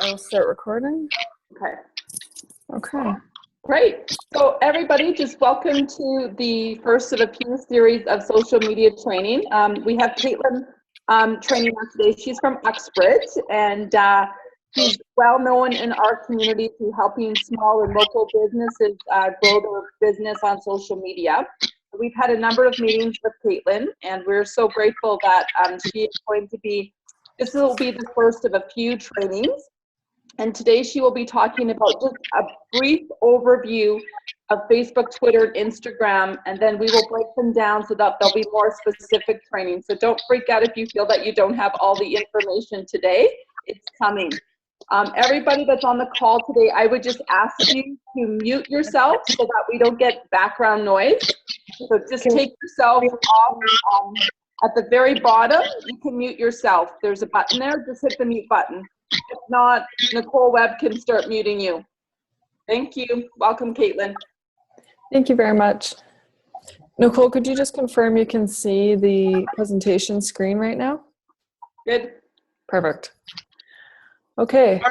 I'll start recording. Okay. Okay. Great. So everybody, just welcome to the first of a few series of social media training. We have Caitlin training us today. She's from Uxbridge, and she's well known in our community through helping small and local businesses grow their business on social media. We've had a number of meetings with Caitlin, and we're so grateful that she is going to be, this will be the first of a few trainings. And today she will be talking about just a brief overview of Facebook, Twitter, and Instagram, and then we will break them down so that there'll be more specific training. So don't freak out if you feel that you don't have all the information today. It's coming. Everybody that's on the call today, I would just ask you to mute yourself so that we don't get background noise. So just take yourself off. At the very bottom, you can mute yourself. There's a button there. Just hit the mute button. If not, Nicole Webb can start muting you. Thank you. Welcome, Caitlin. Thank you very much. Nicole, could you just confirm you can see the presentation screen right now? Good. Perfect. Okay.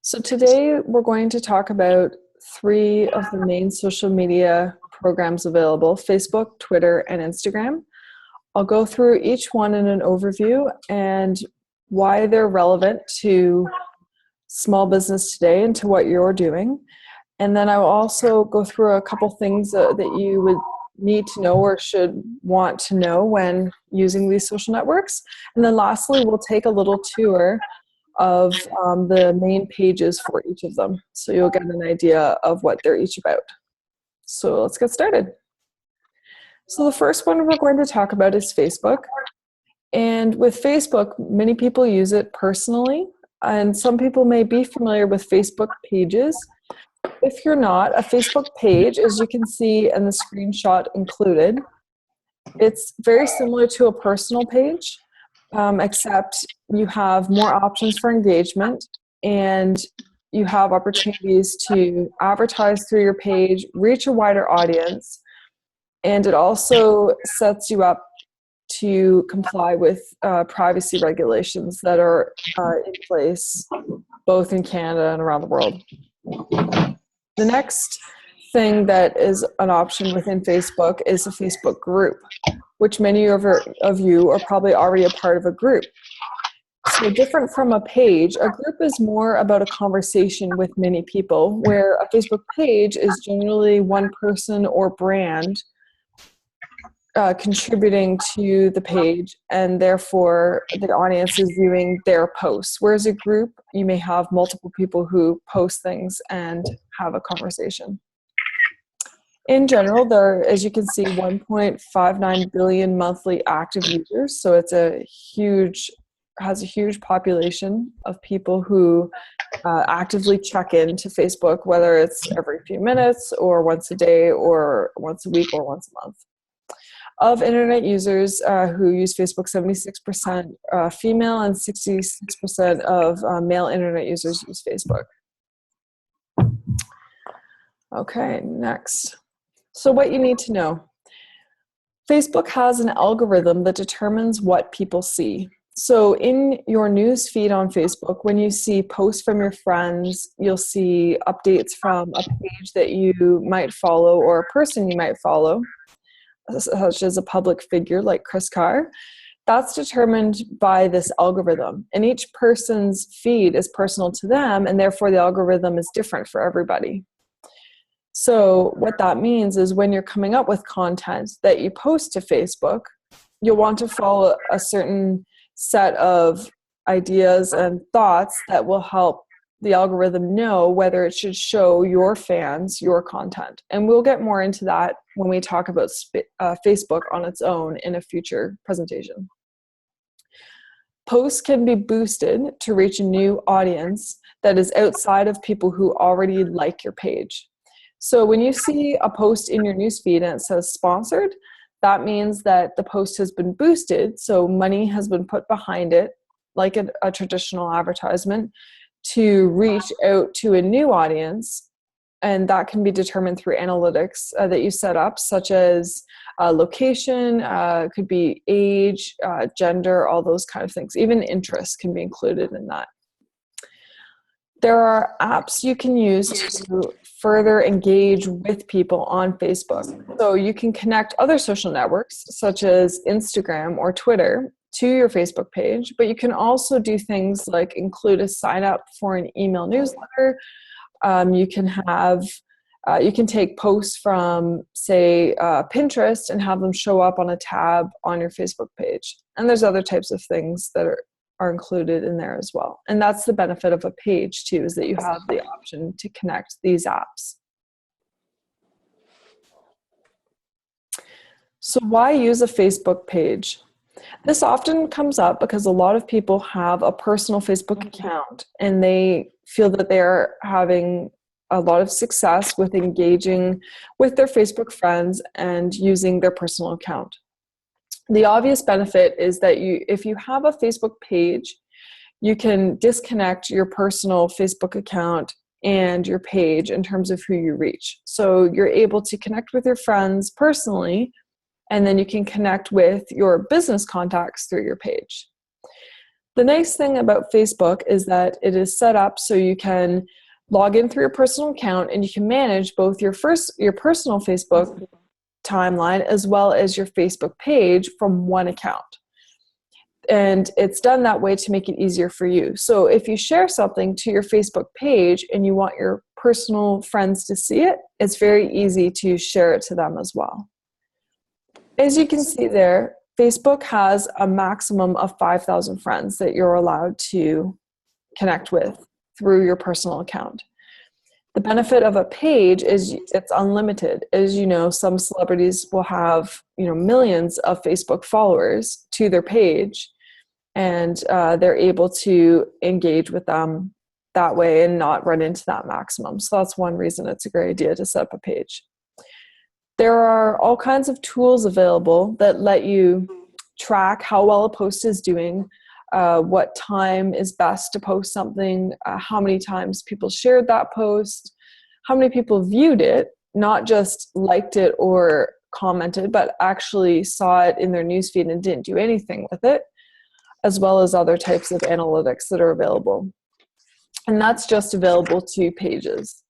So today we're going to talk about 3 of the main social media programs available: Facebook, Twitter, and Instagram. I'll go through each one in an overview and why they're relevant to small business today and to what you're doing. And then I will also go through a couple things that you would need to know or should want to know when using these social networks. And then lastly, we'll take a little tour of the main pages for each of them, so you'll get an idea of what they're each about. So let's get started. So the first one we're going to talk about is Facebook. And with Facebook, many people use it personally, and some people may be familiar with Facebook pages. If you're not, a Facebook page, as you can see in the screenshot included, it's very similar to a personal page, except you have more options for engagement, and you have opportunities to advertise through your page, reach a wider audience, and it also sets you up to comply with privacy regulations that are in place both in Canada and around the world. The next thing that is an option within Facebook is a Facebook group, which many of you are probably already a part of a group. So different from a page, a group is more about a conversation with many people, where a Facebook page is generally one person or brand contributing to the page, and therefore the audience is viewing their posts. Whereas a group, you may have multiple people who post things and have a conversation. In general, there, as you can see, 1.59 billion monthly active users. So it's has a huge population of people who actively check into Facebook, whether it's every few minutes or once a day or once a week or once a month. Of internet users who use Facebook, 76% female and 66% of male internet users use Facebook. Okay, next. So what you need to know. Facebook has an algorithm that determines what people see. So in your news feed on Facebook, when you see posts from your friends, you'll see updates from a page that you might follow or a person you might follow, such as a public figure like Chris Carr. That's determined by this algorithm, and each person's feed is personal to them, and therefore the algorithm is different for everybody. So what that means is when you're coming up with content that you post to Facebook, you'll want to follow a certain set of ideas and thoughts that will help the algorithm know whether it should show your fans your content. And we'll get more into that when we talk about Facebook on its own in a future presentation. Posts can be boosted to reach a new audience that is outside of people who already like your page. So when you see a post in your newsfeed and it says sponsored, that means that the post has been boosted, so money has been put behind it, like a traditional advertisement, to reach out to a new audience, and that can be determined through analytics that you set up, such as location, could be age, gender, all those kind of things. Even interests can be included in that. There are apps you can use to further engage with people on Facebook. So you can connect other social networks, such as Instagram or Twitter, to your Facebook page, but you can also do things like include a sign up for an email newsletter. You can have you can take posts from, say, Pinterest and have them show up on a tab on your Facebook page. And there's other types of things that are included in there as well. And that's the benefit of a page too, is that you have the option to connect these apps. So why use a Facebook page? This often comes up because a lot of people have a personal Facebook account and they feel that they're having a lot of success with engaging with their Facebook friends and using their personal account. The obvious benefit is that if you have a Facebook page, you can disconnect your personal Facebook account and your page in terms of who you reach. So you're able to connect with your friends personally, and then you can connect with your business contacts through your page. The nice thing about Facebook is that it is set up so you can log in through your personal account and you can manage both your personal Facebook timeline as well as your Facebook page from one account. And it's done that way to make it easier for you. So if you share something to your Facebook page and you want your personal friends to see it, it's very easy to share it to them as well. As you can see there, Facebook has a maximum of 5,000 friends that you're allowed to connect with through your personal account. The benefit of a page is it's unlimited. As you know, some celebrities will have, millions of Facebook followers to their page, and they're able to engage with them that way and not run into that maximum. So that's one reason it's a great idea to set up a page. There are all kinds of tools available that let you track how well a post is doing, what time is best to post something, how many times people shared that post, how many people viewed it, not just liked it or commented, but actually saw it in their newsfeed and didn't do anything with it, as well as other types of analytics that are available. And that's just available to pages.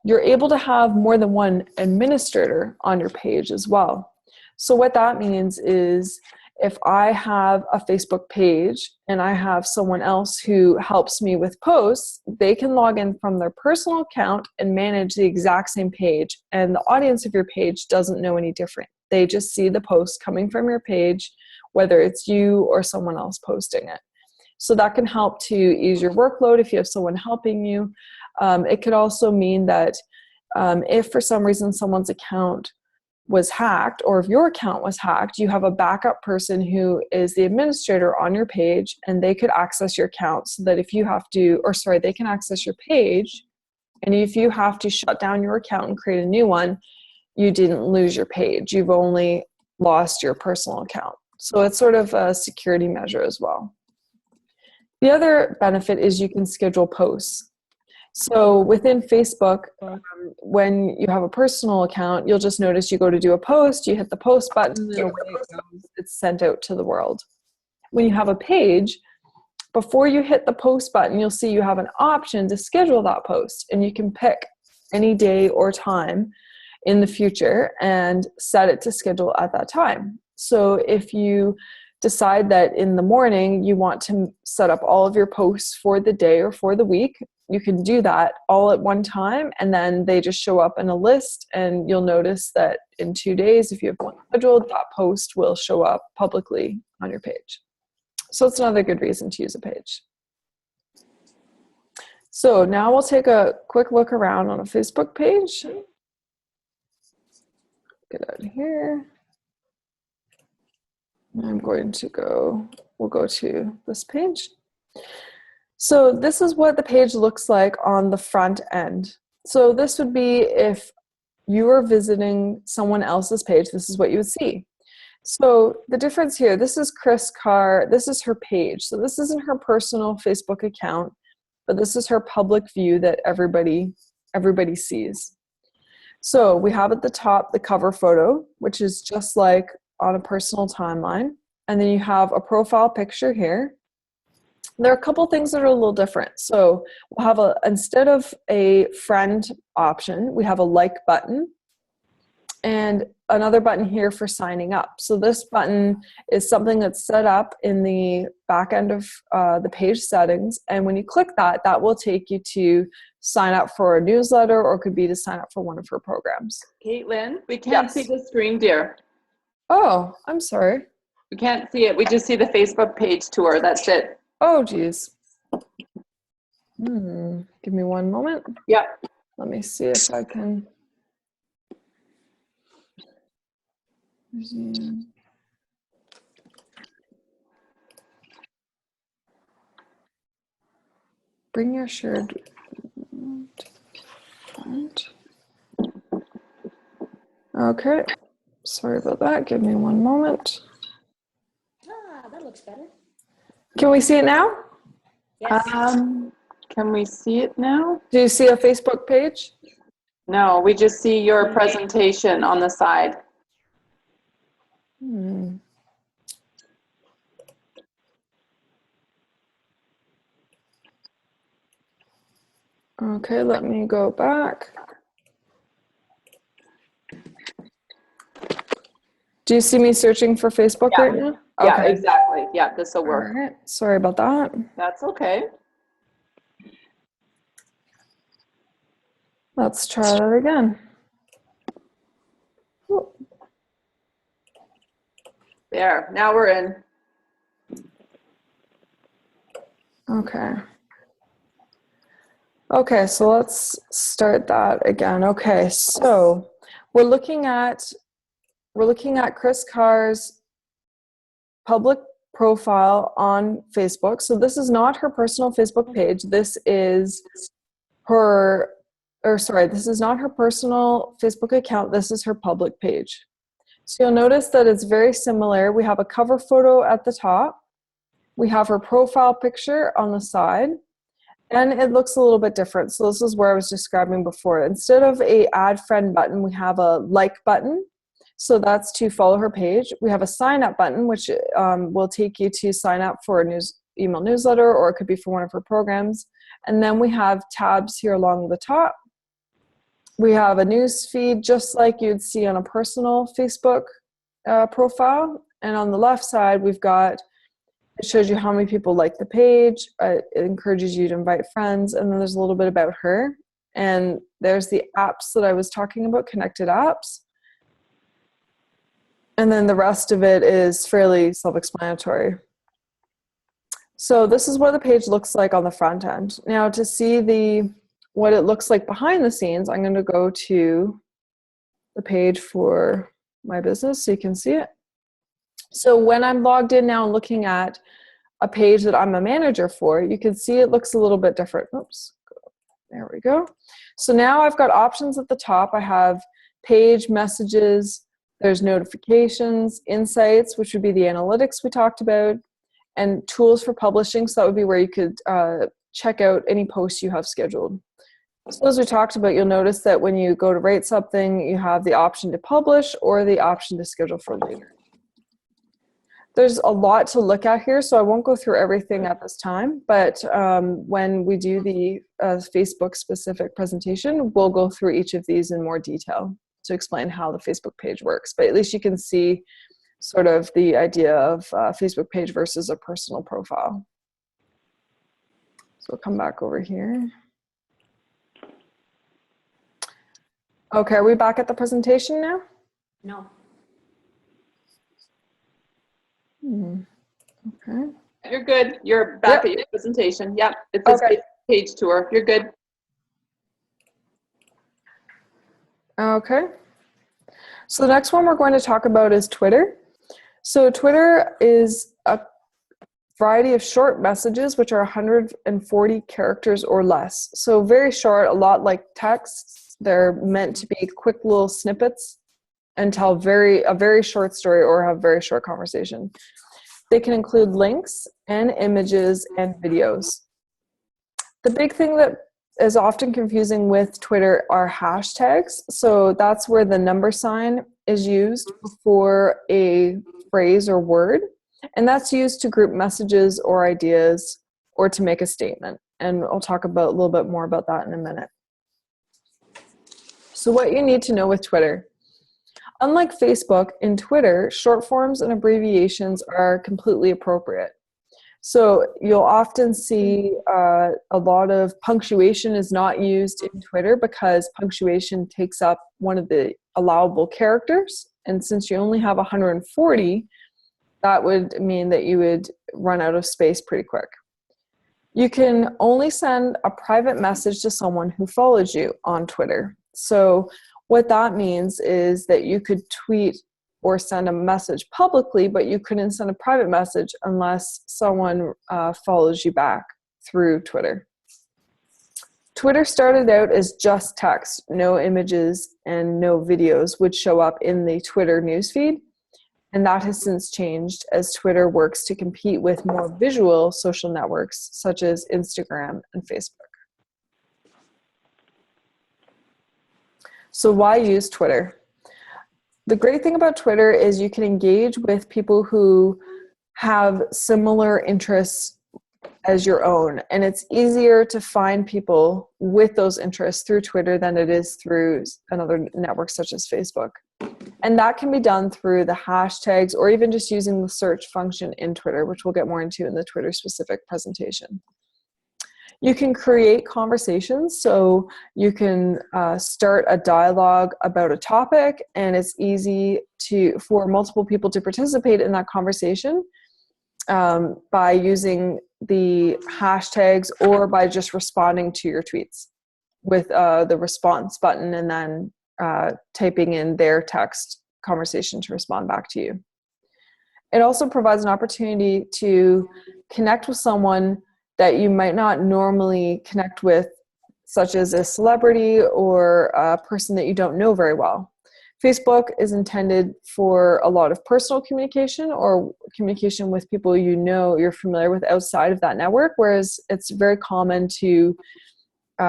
You're able to have more than one administrator on your page as well. So what that means is if I have a Facebook page and I have someone else who helps me with posts, they can log in from their personal account and manage the exact same page. And the audience of your page doesn't know any different. They just see the post coming from your page, whether it's you or someone else posting it. So that can help to ease your workload if you have someone helping you. It could also mean that if for some reason someone's account was hacked, or if your account was hacked, you have a backup person who is the administrator on your page, and they could access your account so that if you have to, they can access your page, and if you have to shut down your account and create a new one, you didn't lose your page. You've only lost your personal account. So it's sort of a security measure as well. The other benefit is you can schedule posts. So within Facebook, when you have a personal account, you'll just notice you go to do a post, you hit the post button, and away it goes. It's sent out to the world. When you have a page, before you hit the post button, you'll see you have an option to schedule that post, and you can pick any day or time in the future and set it to schedule at that time. So if you decide that in the morning you want to set up all of your posts for the day or for the week, you can do that all at one time, and then they just show up in a list, and you'll notice that in 2 days, if you have one scheduled, that post will show up publicly on your page. So it's another good reason to use a page. So now we'll take a quick look around on a Facebook page. Get out of here. We'll go to this page. So this is what the page looks like on the front end. So this would be if you are visiting someone else's page, this is what you would see. So the difference here, this is Chris Carr, this is her page. So this isn't her personal Facebook account, but this is her public view that everybody sees. So we have at the top the cover photo, which is just like on a personal timeline. And then you have a profile picture here. There are a couple things that are a little different. So we'll have instead of a friend option, we have a like button and another button here for signing up. So this button is something that's set up in the back end of the page settings. And when you click that, that will take you to sign up for a newsletter, or it could be to sign up for one of her programs. Caitlin, we can't see the screen, dear. Oh, I'm sorry. We can't see it. We just see the Facebook page tour. That's it. Oh, geez. Give me one moment. Yep. Let me see if I can. Bring your shared. Okay. Sorry about that. Give me one moment. That looks better. Can we see it now? Yes. Can we see it now? Do you see a Facebook page? No, we just see your presentation on the side. Okay, let me go back. Do you see me searching for Facebook right now? Yeah, Okay. exactly. Yeah, this will work. All right. Sorry about that. That's okay. Let's try that again. Oh. There, now we're in. Okay. Okay, so let's start that again. Okay, so we're looking at Chris Carr's public profile on Facebook. So this is not her personal Facebook page. This is this is not her personal Facebook account. This is her public page. So you'll notice that it's very similar. We have a cover photo at the top. We have her profile picture on the side. And it looks a little bit different. So this is where I was describing before. Instead of a add friend button, we have a like button. So that's to follow her page. We have a sign up button, which will take you to sign up for a email newsletter, or it could be for one of her programs. And then we have tabs here along the top. We have a news feed, just like you'd see on a personal Facebook profile. And on the left side, it shows you how many people like the page. It encourages you to invite friends. And then there's a little bit about her. And there's the apps that I was talking about, connected apps. And then the rest of it is fairly self-explanatory. So this is what the page looks like on the front end. Now to see what it looks like behind the scenes, I'm going to go to the page for my business so you can see it. So when I'm logged in now and looking at a page that I'm a manager for, you can see it looks a little bit different. Oops, there we go. So now I've got options at the top. I have page, messages, there's notifications, insights, which would be the analytics we talked about, and tools for publishing. So that would be where you could check out any posts you have scheduled. So as we talked about, you'll notice that when you go to rate something, you have the option to publish or the option to schedule for later. There's a lot to look at here, so I won't go through everything at this time, but when we do the Facebook-specific presentation, we'll go through each of these in more detail to explain how the Facebook page works. But at least you can see sort of the idea of Facebook page versus a personal profile. So we'll come back over here. Okay, are we back at the presentation now? No. Okay. You're good. You're back at your presentation. Yep. It says page tour. You're good. Okay. So the next one we're going to talk about is Twitter. So Twitter is a variety of short messages, which are 140 characters or less. So very short, a lot like texts. They're meant to be quick little snippets and tell a very short story or have very short conversation. They can include links and images and videos. The big thing that is often confusing with Twitter are hashtags. So that's where the number sign is used before a phrase or word. And that's used to group messages or ideas or to make a statement. And I'll talk a little bit more about that in a minute. So what you need to know with Twitter. Unlike Facebook, in Twitter, short forms and abbreviations are completely appropriate. So you'll often see a lot of punctuation is not used in Twitter because punctuation takes up one of the allowable characters. And since you only have 140, that would mean that you would run out of space pretty quick. You can only send a private message to someone who follows you on Twitter. So what that means is that you could tweet or send a message publicly, but you couldn't send a private message unless someone follows you back through Twitter. Twitter started out as just text, no images and no videos would show up in the Twitter newsfeed. And that has since changed as Twitter works to compete with more visual social networks such as Instagram and Facebook. So why use Twitter? The great thing about Twitter is you can engage with people who have similar interests as your own. And it's easier to find people with those interests through Twitter than it is through another network such as Facebook. And that can be done through the hashtags or even just using the search function in Twitter, which we'll get more into in the Twitter specific presentation. You can create conversations, so you can start a dialogue about a topic, and it's easy for multiple people to participate in that conversation by using the hashtags or by just responding to your tweets with the response button and then typing in their text conversation to respond back to you. It also provides an opportunity to connect with someone that you might not normally connect with, such as a celebrity or a person that you don't know very well. Facebook is intended for a lot of personal communication or communication with people you're familiar with outside of that network, whereas it's very common to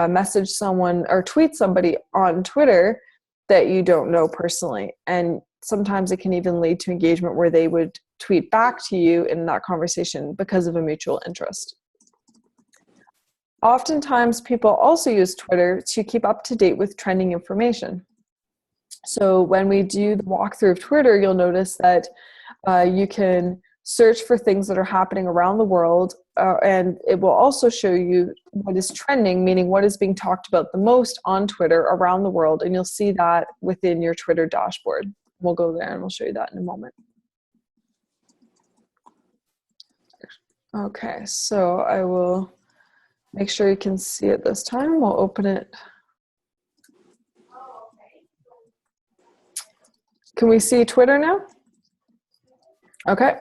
message someone or tweet somebody on Twitter that you don't know personally. And sometimes it can even lead to engagement where they would tweet back to you in that conversation because of a mutual interest. Oftentimes, people also use Twitter to keep up to date with trending information. So when we do the walkthrough of Twitter, you'll notice that you can search for things that are happening around the world, and it will also show you what is trending, meaning what is being talked about the most on Twitter around the world, and you'll see that within your Twitter dashboard. We'll go there and we'll show you that in a moment. Okay, so I will make sure you can see it this time. We'll open it. Can we see Twitter now? Okay.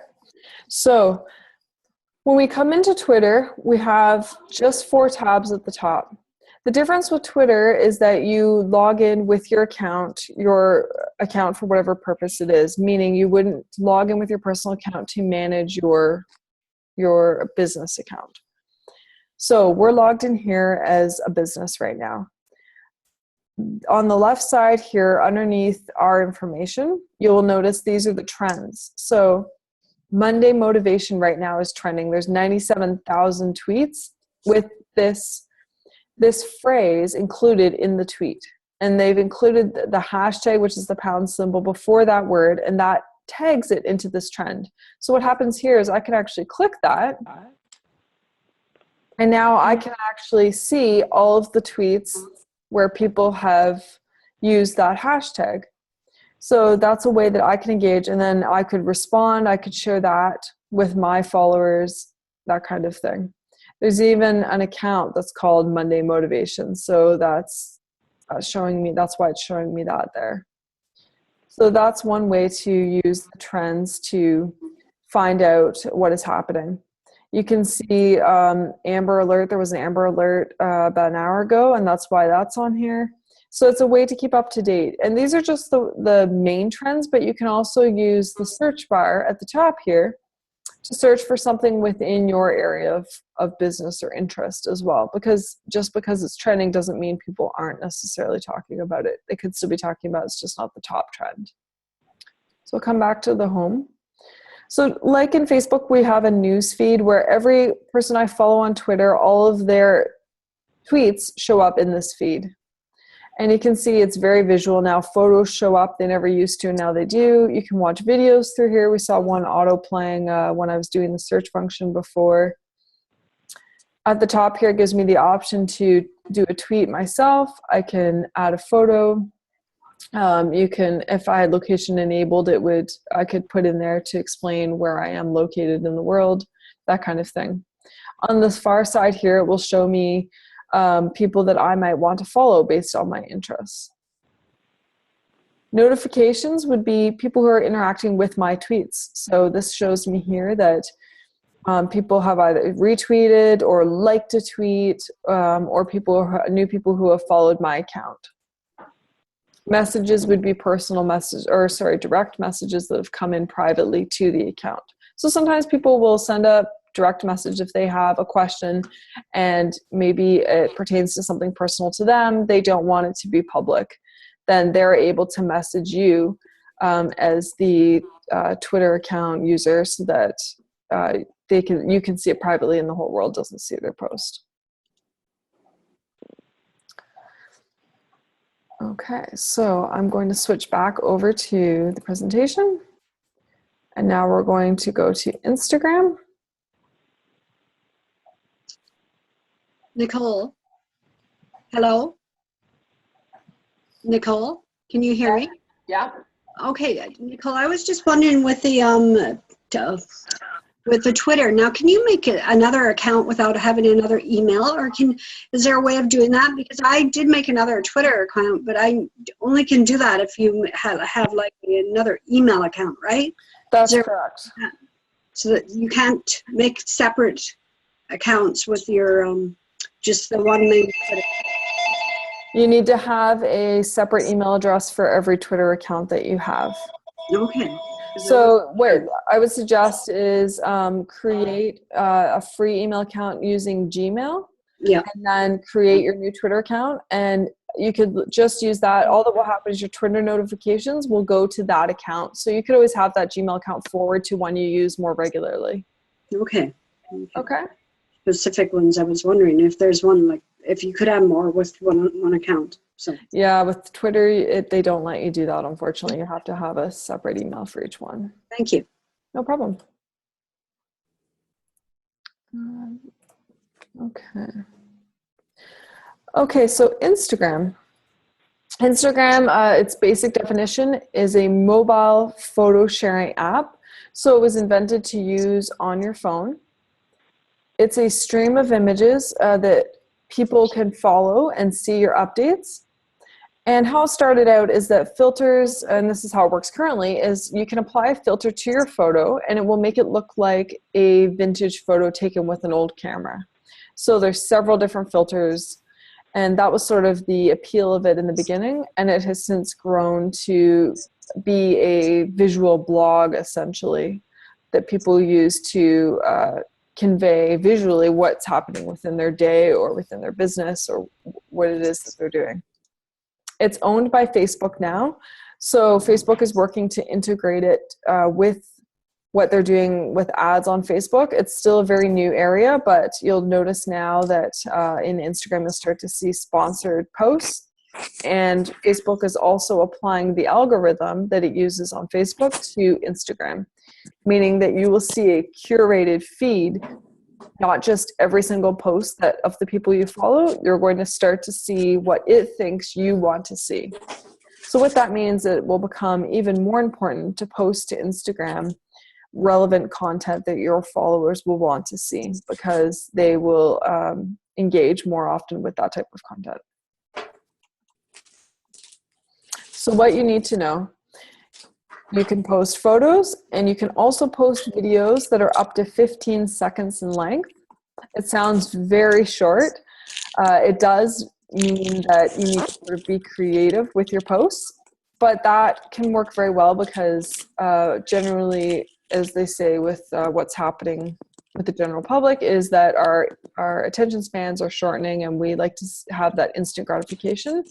So when we come into Twitter, we have just 4 tabs at the top. The difference with Twitter is that you log in with your account for whatever purpose it is, meaning you wouldn't log in with your personal account to manage your business account. So we're logged in here as a business right now. On the left side here, underneath our information, you will notice these are the trends. So Monday motivation right now is trending. There's 97,000 tweets with this phrase included in the tweet. And they've included the hashtag, which is the pound symbol, before that word, and that tags it into this trend. So what happens here is I can actually click that. And now I can actually see all of the tweets where people have used that hashtag. So that's a way that I can engage, and then I could respond, I could share that with my followers, that kind of thing. There's even an account that's called Monday Motivation. So that's showing me, that's why it's showing me that there. So that's one way to use the trends to find out what is happening. You can see Amber Alert. There was an Amber Alert about an hour ago, and that's why that's on here. So it's a way to keep up to date. And these are just the main trends, but you can also use the search bar at the top here to search for something within your area of business or interest as well. Because just because it's trending doesn't mean people aren't necessarily talking about it. They could still be talking about it, it's just not the top trend. So we'll come back to the home. So like in Facebook, we have a news feed where every person I follow on Twitter, all of their tweets show up in this feed. And you can see it's very visual now. Photos show up. They never used to, and now they do. You can watch videos through here. We saw one auto playing when I was doing the search function before. At the top here, it gives me the option to do a tweet myself. I can add a photo. You can, if I had location enabled, I could put in there to explain where I am located in the world, that kind of thing. On the far side here, it will show me people that I might want to follow based on my interests. Notifications would be people who are interacting with my tweets. So this shows me here that people have either retweeted or liked a tweet, or new people who have followed my account. Messages would be direct messages that have come in privately to the account. So sometimes people will send a direct message if they have a question and maybe it pertains to something personal to them. They don't want it to be public. Then they're able to message you as the Twitter account user so that you can see it privately and the whole world doesn't see their post. Okay, so I'm going to switch back over to the presentation. And now we're going to go to Instagram. Nicole, hello? Nicole, can you hear me? Yeah. Okay, Nicole, I was just wondering with the Twitter, now can you make another account without having another email, or is there a way of doing that? Because I did make another Twitter account, but I only can do that if you have like another email account, right? That's correct. So that you can't make separate accounts with your just the one name. You need to have a separate email address for every Twitter account that you have. Okay. So what I would suggest is create a free email account using Gmail. Yeah. And then create your new Twitter account, and you could just use that. All that will happen is your Twitter notifications will go to that account. So you could always have that Gmail account forward to one you use more regularly. Okay. Okay. Specific ones. I was wondering if there's one, like if you could have more with one account. So yeah, with Twitter, they don't let you do that, unfortunately. You have to have a separate email for each one. Thank you. No problem. Okay, so Instagram. Its basic definition is a mobile photo sharing app. So it was invented to use on your phone. It's a stream of images that people can follow and see your updates. And how it started out is that filters, and this is how it works currently, is you can apply a filter to your photo and it will make it look like a vintage photo taken with an old camera. So there's several different filters, and that was sort of the appeal of it in the beginning, and it has since grown to be a visual blog, essentially, that people use to convey visually what's happening within their day or within their business or what it is that they're doing. It's owned by Facebook now, so Facebook is working to integrate it with what they're doing with ads on Facebook. It's still a very new area, but you'll notice now that in Instagram you'll start to see sponsored posts, and Facebook is also applying the algorithm that it uses on Facebook to Instagram, meaning that you will see a curated feed, not just every single post of the people you follow. You're going to start to see what it thinks you want to see. So what that means, it will become even more important to post to Instagram relevant content that your followers will want to see, because they will engage more often with that type of content. So what you need to know: you can post photos, and you can also post videos that are up to 15 seconds in length. It sounds very short. It does mean that you need to sort of be creative with your posts, but that can work very well because generally, as they say with what's happening with the general public, is that our attention spans are shortening and we like to have that instant gratification.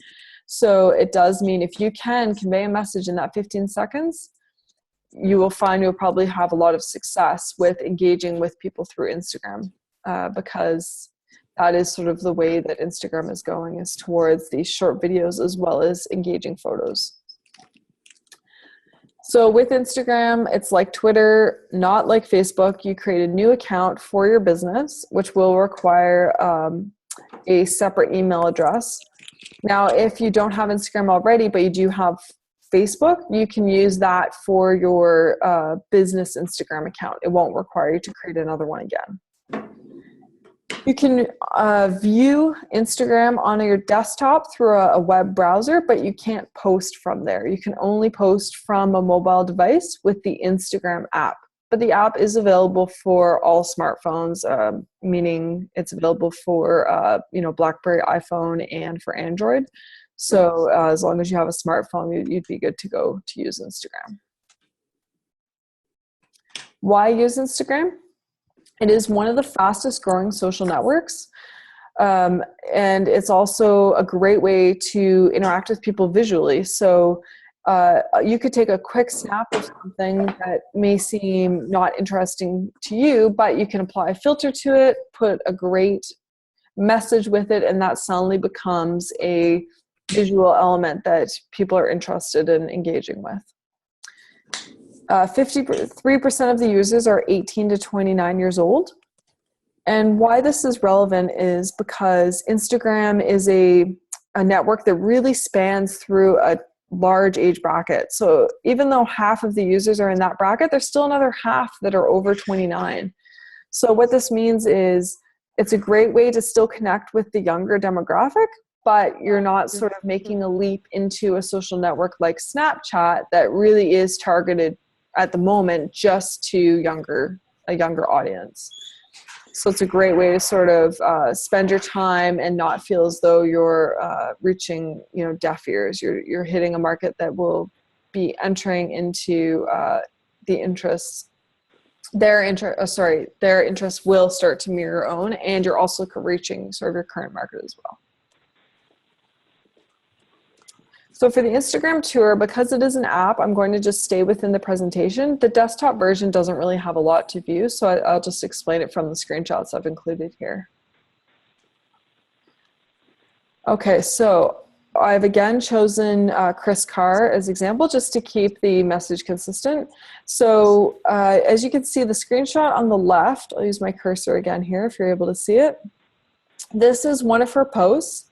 So it does mean if you can convey a message in that 15 seconds, you will find you'll probably have a lot of success with engaging with people through Instagram, because that is sort of the way that Instagram is going, is towards these short videos as well as engaging photos. So with Instagram, it's like Twitter, not like Facebook. You create a new account for your business, which will require a separate email address. Now, if you don't have Instagram already, but you do have Facebook, you can use that for your business Instagram account. It won't require you to create another one again. You can view Instagram on your desktop through a web browser, but you can't post from there. You can only post from a mobile device with the Instagram app. But the app is available for all smartphones, meaning it's available for BlackBerry, iPhone, and for Android. So as long as you have a smartphone, you'd be good to go to use Instagram. Why use Instagram? It is one of the fastest growing social networks. And it's also a great way to interact with people visually. So you could take a quick snap of something that may seem not interesting to you, but you can apply a filter to it, put a great message with it, and that suddenly becomes a visual element that people are interested in engaging with. 53% of the users are 18 to 29 years old. And why this is relevant is because Instagram is a network that really spans through a large age bracket. So even though half of the users are in that bracket, there's still another half that are over 29. So what this means is it's a great way to still connect with the younger demographic, but you're not sort of making a leap into a social network like Snapchat that really is targeted at the moment just to a younger audience. So it's a great way to sort of spend your time and not feel as though you're reaching, deaf ears. You're hitting a market that will be entering into the interests. Their interests will start to mirror your own, and you're also reaching sort of your current market as well. So for the Instagram tour, because it is an app, I'm going to just stay within the presentation. The desktop version doesn't really have a lot to view, so I'll just explain it from the screenshots I've included here. Okay, so I've again chosen Chris Carr as example just to keep the message consistent. So as you can see, the screenshot on the left, I'll use my cursor again here if you're able to see it. This is one of her posts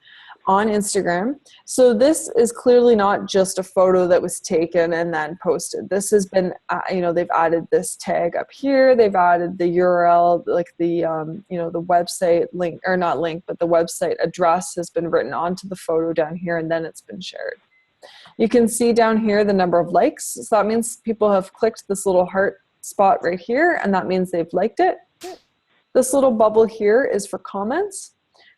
on Instagram. So this is clearly not just a photo that was taken and then posted. This has been, they've added this tag up here. They've added the URL, like the, the website link, or not link, but the website address has been written onto the photo down here, and then it's been shared. You can see down here the number of likes. So that means people have clicked this little heart spot right here, and that means they've liked it. This little bubble here is for comments.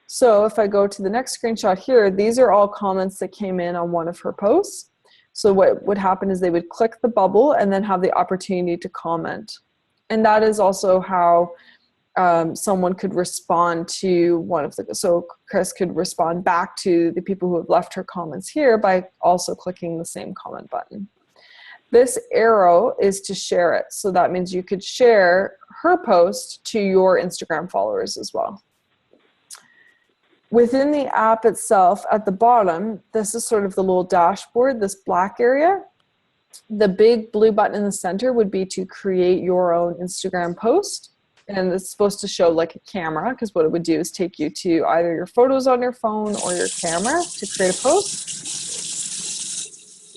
So if I go to the next screenshot here, these are all comments that came in on one of her posts. So what would happen is they would click the bubble and then have the opportunity to comment. And that is also how someone could respond to one of the, so Chris could respond back to the people who have left her comments here by also clicking the same comment button. This arrow is to share it. So that means you could share her post to your Instagram followers as well. Within the app itself, at the bottom, this is sort of the little dashboard, this black area. The big blue button in the center would be to create your own Instagram post. And it's supposed to show like a camera, because what it would do is take you to either your photos on your phone or your camera to create a post.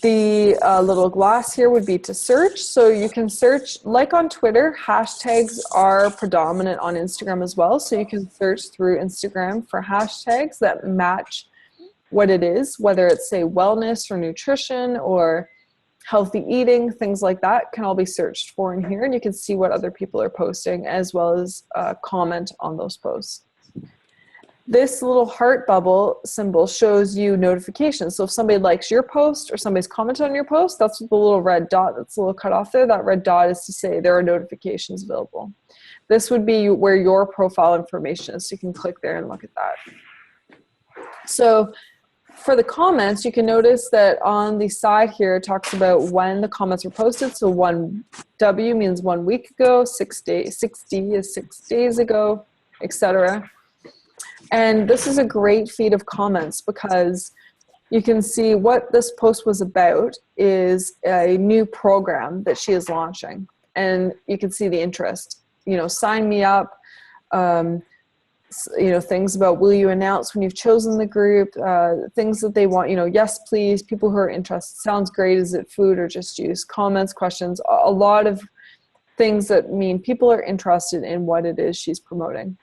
The little glass here would be to search. So you can search, like on Twitter, hashtags are predominant on Instagram as well. So you can search through Instagram for hashtags that match what it is, whether it's, say, wellness or nutrition or healthy eating, things like that can all be searched for in here. And you can see what other people are posting as well as comment on those posts. This little heart bubble symbol shows you notifications. So if somebody likes your post or somebody's commented on your post, that's the little red dot that's a little cut off there. That red dot is to say there are notifications available. This would be where your profile information is. So you can click there and look at that. So for the comments, you can notice that on the side here, it talks about when the comments were posted. So 1W means 1 week ago, 60 is 6 days ago, etc. And this is a great feed of comments because you can see what this post was about is a new program that she is launching. And you can see the interest, sign me up, things about will you announce when you've chosen the group, things that they want, yes, please, people who are interested, sounds great, is it food or just juice, comments, questions, a lot of things that mean people are interested in what it is she's promoting.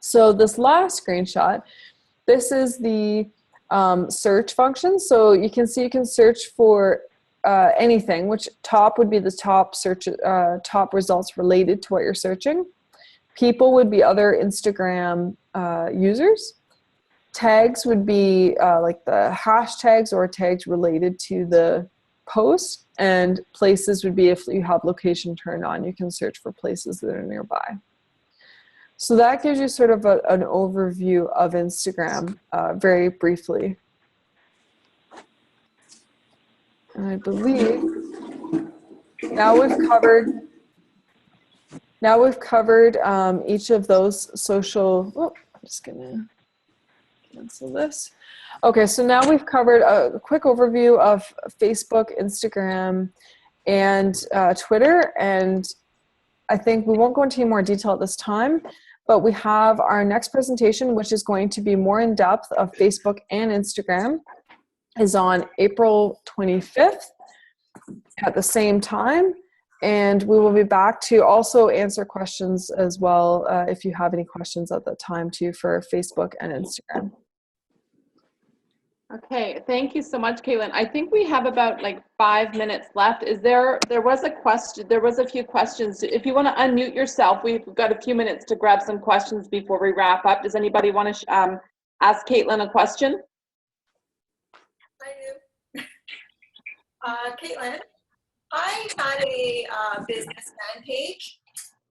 So this last screenshot, this is the search function. So you can see you can search for anything, which top would be the top search, top results related to what you're searching. People would be other Instagram users. Tags would be like the hashtags or tags related to the post. And places would be if you have location turned on, you can search for places that are nearby. So that gives you sort of an overview of Instagram very briefly. And I believe now we've covered each of those social, I'm just gonna cancel this. Okay, so now we've covered a quick overview of Facebook, Instagram, and Twitter. And I think we won't go into any more detail at this time, but we have our next presentation, which is going to be more in depth of Facebook and Instagram, is on April 25th at the same time. And we will be back to also answer questions as well if you have any questions at that time too for Facebook and Instagram. Okay, thank you so much, Caitlin. I think we have about like 5 minutes left. There was a few questions. If you want to unmute yourself, we've got a few minutes to grab some questions before we wrap up. Does anybody want to ask Caitlin a question? I do. Caitlin, I had a business fan page,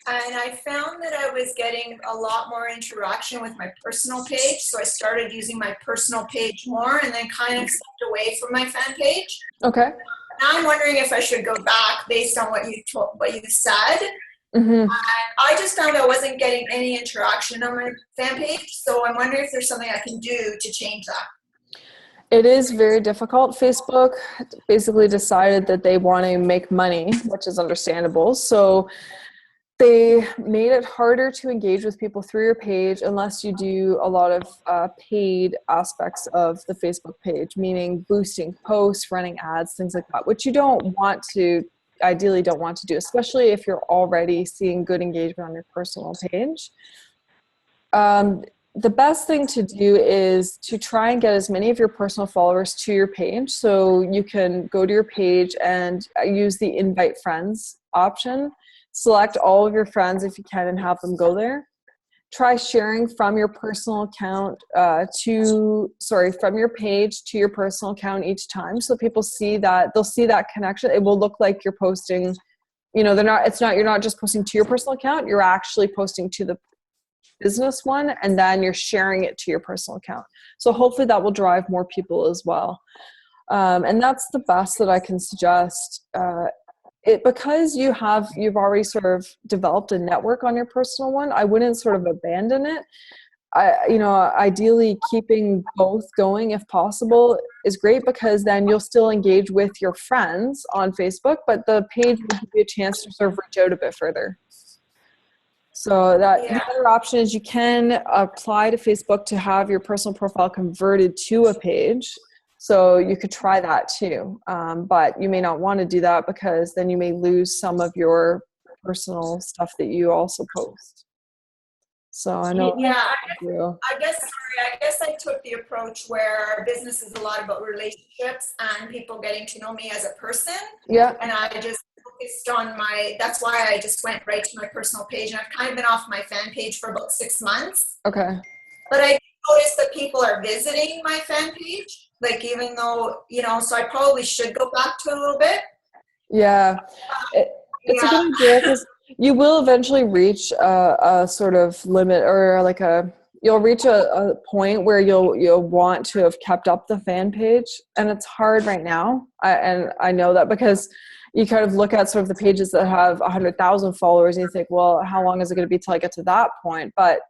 and I found that I was getting a lot more interaction with my personal page, so I started using my personal page more and then kind of stepped away from my fan page. Okay. Now I'm wondering if I should go back based on what you said. Mm-hmm. And I just found I wasn't getting any interaction on my fan page, so I'm wondering if there's something I can do to change that. It is very difficult. Facebook basically decided that they want to make money, which is understandable. So they made it harder to engage with people through your page unless you do a lot of paid aspects of the Facebook page, meaning boosting posts, running ads, things like that, which you ideally don't want to do, especially if you're already seeing good engagement on your personal page. The best thing to do is to try and get as many of your personal followers to your page. So you can go to your page and use the invite friends option. Select all of your friends if you can and have them go there. Try sharing from your personal account from your page to your personal account each time. So people see that, they'll see that connection. It will look like you're posting, you're not just posting to your personal account, you're actually posting to the business one, and then you're sharing it to your personal account. So hopefully that will drive more people as well. And that's the best that I can suggest. Because you've already sort of developed a network on your personal one, I wouldn't sort of abandon it. Ideally keeping both going if possible is great, because then you'll still engage with your friends on Facebook, but the page will give you a chance to sort of reach out a bit further. So the other option is you can apply to Facebook to have your personal profile converted to a page. So you could try that too. But you may not want to do that because then you may lose some of your personal stuff that you also post. So I know. Yeah, I guess I took the approach where business is a lot about relationships and people getting to know me as a person. Yeah. And I just focused on that's why I just went right to my personal page, and I've kind of been off my fan page for about 6 months. Okay. But I noticed that people are visiting my fan page, like even though, so I probably should go back to it a little bit. Yeah. It's a good idea because you will eventually reach a sort of limit or like a you'll reach a point where you'll want to have kept up the fan page, and it's hard right now. I know that because you kind of look at sort of the pages that have 100,000 followers and you think, well, how long is it going to be till I get to that point? But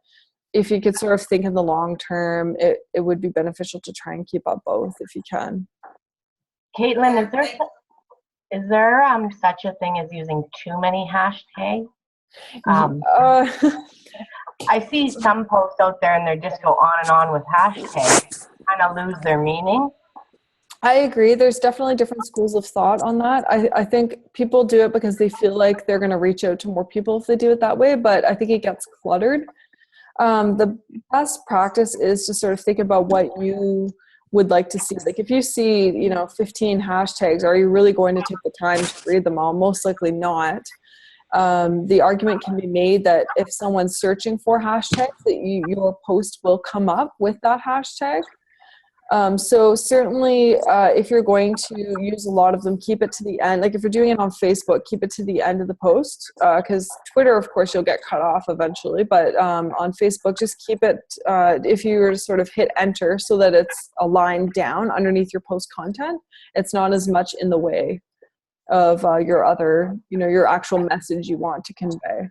if you could sort of think in the long term, it would be beneficial to try and keep up both if you can. Caitlin, is there such a thing as using too many hashtags? I see some posts out there and they just go on and on with hashtags, kind of lose their meaning. I agree. There's definitely different schools of thought on that. I think people do it because they feel like they're going to reach out to more people if they do it that way, but I think it gets cluttered. The best practice is to sort of think about what you would like to see. Like if you see, 15 hashtags, are you really going to take the time to read them all? Most likely not. The argument can be made that if someone's searching for hashtags, that your post will come up with that hashtag. So certainly if you're going to use a lot of them, keep it to the end. Like if you're doing it on Facebook, keep it to the end of the post, because Twitter, of course, you'll get cut off eventually. But on Facebook, just keep it, if you were to sort of hit enter so that it's aligned down underneath your post content, it's not as much in the way of your other, your actual message you want to convey.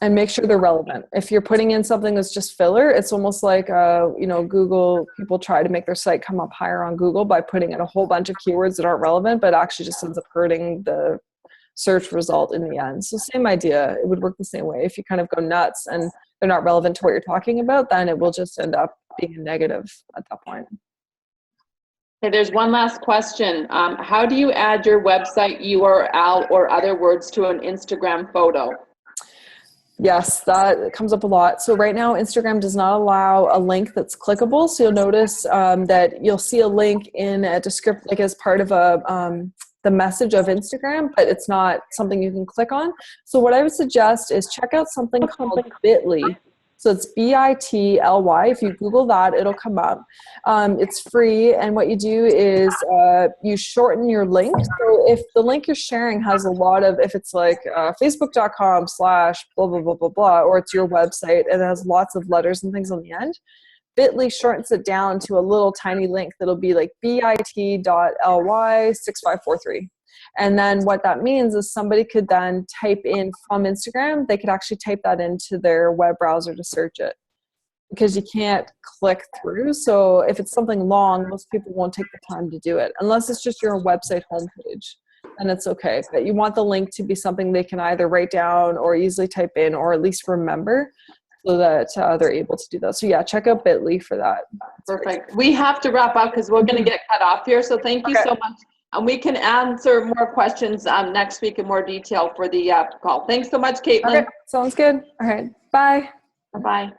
And make sure they're relevant. If you're putting in something that's just filler, it's almost like, Google, people try to make their site come up higher on Google by putting in a whole bunch of keywords that aren't relevant, but actually just ends up hurting the search result in the end. So same idea, it would work the same way. If you kind of go nuts and they're not relevant to what you're talking about, then it will just end up being a negative at that point. Okay, there's one last question. How do you add your website URL or other words to an Instagram photo? Yes, that comes up a lot. So right now, Instagram does not allow a link that's clickable. So you'll notice that you'll see a link in a description, like as part of the message of Instagram, but it's not something you can click on. So what I would suggest is check out something called Bitly. So it's BITLY. If you Google that, it'll come up. It's free, and what you do is you shorten your link. So if the link you're sharing has a lot of, if it's like facebook.com/ blah, blah, blah, blah, blah, or it's your website and it has lots of letters and things on the end, Bitly shortens it down to a little tiny link that'll be like bit.ly6543. And then what that means is somebody could then type in from Instagram, they could actually type that into their web browser to search it, because you can't click through. So if it's something long, most people won't take the time to do it unless it's just your website homepage, then it's okay. But you want the link to be something they can either write down or easily type in, or at least remember, so that they're able to do that. So yeah, check out Bitly for that. Perfect. We have to wrap up because we're going to get cut off here. So thank you so much. And we can answer more questions next week in more detail for the call. Thanks so much, Caitlin. Okay, sounds good. All right, bye. Bye-bye.